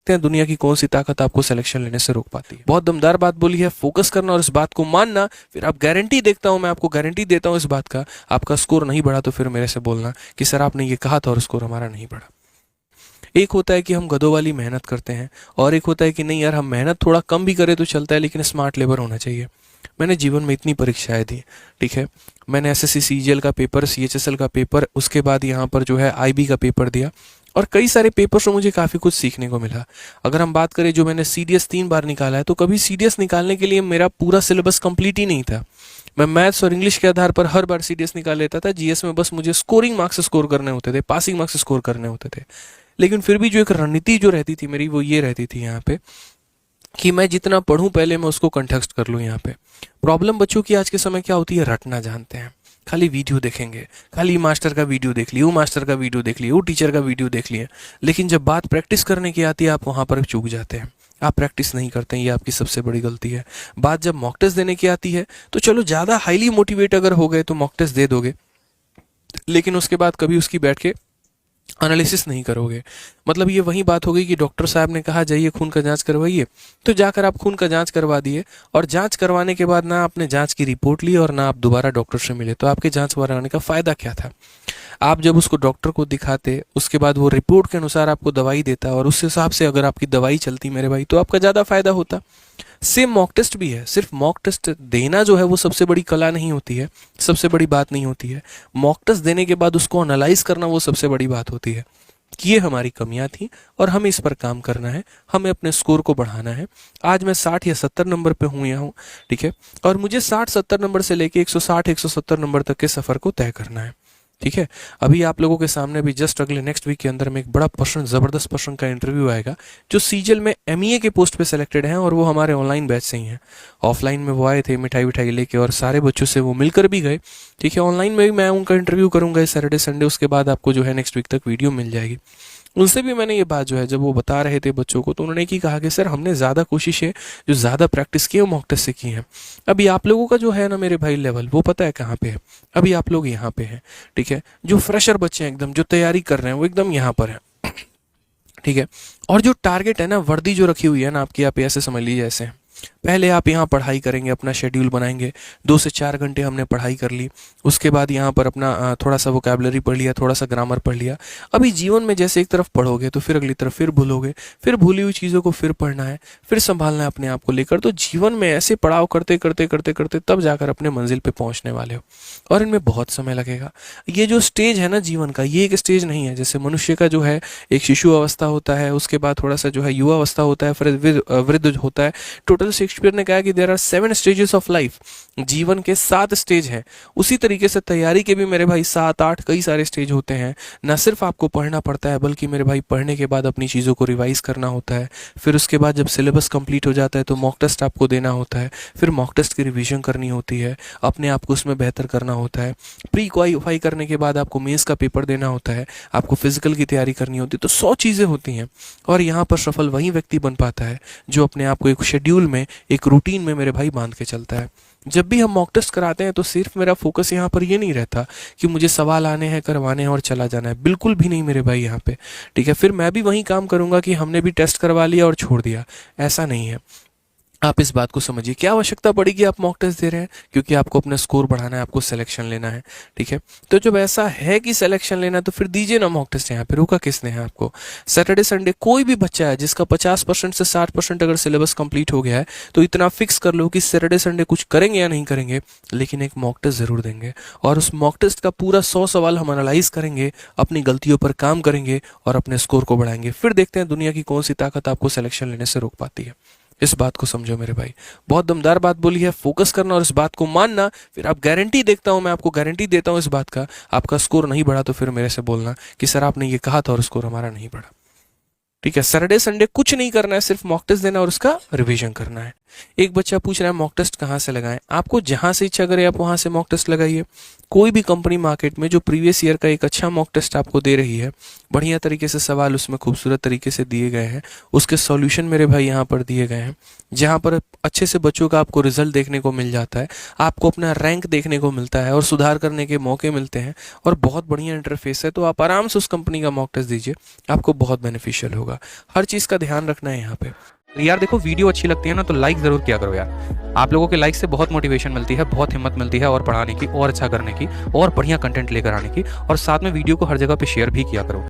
देखते हैं दुनिया की कौन सी ताकत आपको सिलेक्शन लेने से रोक पाती है। बहुत दमदार बात बोली है, फोकस करना और इस बात को मानना, फिर आप गारंटी देखता हूं, मैं आपको गारंटी देता हूं इस बात का, आपका स्कोर नहीं बढ़ा तो फिर मेरे से बोलना कि सर आपने ये कहा था और स्कोर हमारा नहीं बढ़ा। एक होता है कि हम गधों वाली मेहनत करते हैं और एक होता है कि नहीं यार हम मेहनत थोड़ा कम भी करें तो चलता है लेकिन स्मार्ट लेबर होना चाहिए। मैंने जीवन में इतनी परीक्षाएं दी, ठीक है, मैंने एसएससी सीजीएल का पेपर, सीएचएसएल का पेपर, उसके बाद यहाँ पर जो है आईबी का पेपर दिया और कई सारे पेपर से मुझे काफ़ी कुछ सीखने को मिला। अगर हम बात करें जो मैंने सीडीएस 3 बार निकाला है तो कभी सीडीएस निकालने के लिए मेरा पूरा सिलेबस कंप्लीट ही नहीं था। मैं मैथ्स और इंग्लिश के आधार पर हर बार सीडीएस निकाल लेता था, जीएस में बस मुझे स्कोरिंग मार्क्स स्कोर करने होते थे, पासिंग मार्क्स स्कोर करने होते थे। लेकिन फिर भी जो एक रणनीति जो रहती थी मेरी वो ये रहती थी यहाँ पे कि मैं जितना पढ़ूं पहले मैं उसको कंटेक्स्ट कर लूं। यहाँ पे प्रॉब्लम बच्चों की आज के समय क्या होती है, रटना जानते हैं, खाली वीडियो देखेंगे, खाली मास्टर का वीडियो देख लिया, वो मास्टर का वीडियो देख लिया, वो टीचर का वीडियो देख लिया, लेकिन जब बात प्रैक्टिस करने की आती है आप वहां पर चूक जाते हैं, आप प्रैक्टिस नहीं करते हैं, ये आपकी सबसे बड़ी गलती है। बात जब मॉक टेस्ट देने की आती है तो चलो ज़्यादा हाईली मोटिवेट अगर हो गए तो मॉक टेस्ट दे दोगे, लेकिन उसके बाद कभी उसकी बैठ के एनालिसिस नहीं करोगे। मतलब ये वही बात हो गई कि डॉक्टर साहब ने कहा जाइए खून का जांच करवाइए, तो जाकर आप खून का जांच करवा दिए और जांच करवाने के बाद ना आपने जांच की रिपोर्ट ली और ना आप दोबारा डॉक्टर से मिले, तो आपके जांच करवाने का फायदा क्या था? आप जब उसको डॉक्टर को दिखाते, उसके बाद वो रिपोर्ट के अनुसार आपको दवाई देता और उस हिसाब से अगर आपकी दवाई चलती मेरे भाई तो आपका ज़्यादा फायदा होता। सेम मॉक टेस्ट भी है, सिर्फ मॉक टेस्ट देना जो है वो सबसे बड़ी कला नहीं होती है, सबसे बड़ी बात नहीं होती है। मॉक टेस्ट देने के बाद उसको एनालाइज करना वो सबसे बड़ी बात होती है कि ये हमारी कमियां थी और हमें इस पर काम करना है, हमें अपने स्कोर को बढ़ाना है। आज मैं 60 या 70 नंबर पे हूँ या हूँ, ठीक है, और मुझे 60-70 नंबर से लेके 160-170 नंबर तक के सफ़र को तय करना है, ठीक है। अभी आप लोगों के सामने भी जस्ट अगले नेक्स्ट वीक के अंदर में एक बड़ा पर्सन, जबरदस्त पर्सन का इंटरव्यू आएगा जो सीजीएल में एमईए के पोस्ट पे सेलेक्टेड हैं और वो हमारे ऑनलाइन बैच से ही हैं। ऑफलाइन में वो आए थे मिठाई विठाई लेके और सारे बच्चों से वो मिलकर भी गए, ठीक है। ऑनलाइन में भी मैं उनका इंटरव्यू करूंगा इस सैटरडे संडे, उसके बाद आपको जो है नेक्स्ट वीक तक वीडियो मिल जाएगी। उनसे भी मैंने ये बात जो है जब वो बता रहे थे बच्चों को तो उन्होंने की कहा कि सर हमने ज़्यादा कोशिशें जो ज़्यादा प्रैक्टिस की है वो मॉक टेस्ट से की हैं। अभी आप लोगों का जो है ना मेरे भाई लेवल वो पता है कहाँ पे है, अभी आप लोग यहाँ पे हैं, ठीक है। जो फ्रेशर बच्चे हैं एकदम जो तैयारी कर रहे हैं वो एकदम यहाँ पर है, ठीक है। और जो टारगेट है ना, वर्दी जो रखी हुई है ना आपकी, आप ऐसे समझ लीजिए ऐसे पहले आप यहाँ पढ़ाई करेंगे, अपना शेड्यूल बनाएंगे, 2 से 4 घंटे हमने पढ़ाई कर ली, उसके बाद यहाँ पर अपना थोड़ा सा वोकैबुलरी पढ़ लिया, थोड़ा सा ग्रामर पढ़ लिया। अभी जीवन में जैसे एक तरफ पढ़ोगे तो फिर अगली तरफ फिर भूलोगे, फिर भूली हुई चीज़ों को फिर पढ़ना है, फिर संभालना है अपने आप को लेकर। तो जीवन में ऐसे पड़ाव करते करते करते करते तब जाकर अपने मंजिल पे पहुँचने वाले हो और इनमें बहुत समय लगेगा। ये जो स्टेज है ना जीवन का, ये एक स्टेज नहीं है। जैसे मनुष्य का जो है एक शिशु अवस्था होता है, उसके बाद थोड़ा सा जो है युवा अवस्था होता है, फिर वृद्ध होता है। टोटल शेक्सपियर ने कहा कि there are 7 stages of life, जीवन के 7 स्टेज हैं। उसी तरीके से तैयारी के भी मेरे भाई 7-8 कई सारे स्टेज होते हैं। ना सिर्फ आपको पढ़ना पड़ता है बल्कि मेरे भाई पढ़ने के बाद अपनी चीज़ों को रिवाइज करना होता है। फिर उसके बाद जब सिलेबस कंप्लीट हो जाता है तो मॉक टेस्ट आपको देना होता है, फिर मॉक टेस्ट की रिवीजन करनी होती है, अपने आप को उसमें बेहतर करना होता है। प्री क्वालिफाई करने के बाद आपको मेंस का पेपर देना होता है, आपको फिजिकल की तैयारी करनी होती है। तो 100 चीज़ें होती हैं और यहाँ पर सफल वही व्यक्ति बन पाता है जो अपने आप को एक शेड्यूल में, एक रूटीन में मेरे भाई बांध के चलता है। जब भी हम मॉक टेस्ट कराते हैं तो सिर्फ मेरा फोकस यहाँ पर ये नहीं रहता कि मुझे सवाल आने हैं, करवाने हैं और चला जाना है, बिल्कुल भी नहीं मेरे भाई यहाँ पे, ठीक है। फिर मैं भी वही काम करूँगा कि हमने भी टेस्ट करवा लिया और छोड़ दिया, ऐसा नहीं है। आप इस बात को समझिए, क्या आवश्यकता पड़ेगी आप मॉक टेस्ट दे रहे हैं क्योंकि आपको अपना स्कोर बढ़ाना है, आपको सिलेक्शन लेना है, ठीक है। तो जब ऐसा है कि सिलेक्शन लेना तो फिर दीजिए ना मॉक टेस्ट। यहाँ पे रोका किसने है आपको? सैटरडे संडे कोई भी बच्चा है जिसका 50% से 60% अगर सिलेबस कंप्लीट हो गया है तो इतना फिक्स कर लो कि सैटरडे संडे कुछ करेंगे या नहीं करेंगे लेकिन एक मॉक टेस्ट जरूर देंगे और उस मॉक टेस्ट का पूरा 100 सवाल हम एनालाइज करेंगे, अपनी गलतियों पर काम करेंगे और अपने स्कोर को बढ़ाएंगे। फिर देखते हैं दुनिया की कौन सी ताकत आपको सिलेक्शन लेने से रोक पाती है। इस बात को समझो मेरे भाई, बहुत दमदार बात बोली है, फोकस करना और इस बात को मानना, फिर आप गारंटी देखता हूं, मैं आपको गारंटी देता हूं इस बात का, आपका स्कोर नहीं बढ़ा तो फिर मेरे से बोलना कि सर आपने ये कहा था और स्कोर हमारा नहीं बढ़ा, ठीक है। सैटरडे संडे कुछ नहीं करना है, सिर्फ मॉक टेस्ट देना और उसका रिवीजन करना है। एक बच्चा पूछ रहा है मॉक टेस्ट कहाँ से लगाएं? आपको जहां से इच्छा करे आप वहां से मॉक टेस्ट लगाइए। कोई भी कंपनी मार्केट में जो प्रीवियस ईयर का एक अच्छा मॉक टेस्ट आपको दे रही है, बढ़िया तरीके से सवाल उसमें खूबसूरत तरीके से दिए गए हैं, उसके सॉल्यूशन मेरे भाई यहाँ पर दिए गए हैं, जहाँ पर अच्छे से बच्चों का आपको रिजल्ट देखने को मिल जाता है, आपको अपना रैंक देखने को मिलता है और सुधार करने के मौके मिलते हैं और बहुत बढ़िया इंटरफेस है। तो आप आराम से उस कंपनी का मॉक टेस्ट दीजिए, आपको बहुत बेनिफिशियल होगा। होगा। हर चीज़ का ध्यान रखना है यहाँ पे। यार देखो, वीडियो अच्छी लगती है ना तो लाइक ज़रूर किया करो यार। आप लोगों के लाइक से बहुत मोटिवेशन मिलती है, बहुत हिम्मत मिलती है और पढ़ाने की, और अच्छा करने की, और बढ़िया कंटेंट लेकर आने की। और साथ में वीडियो को हर जगह पे शेयर भी किया करो।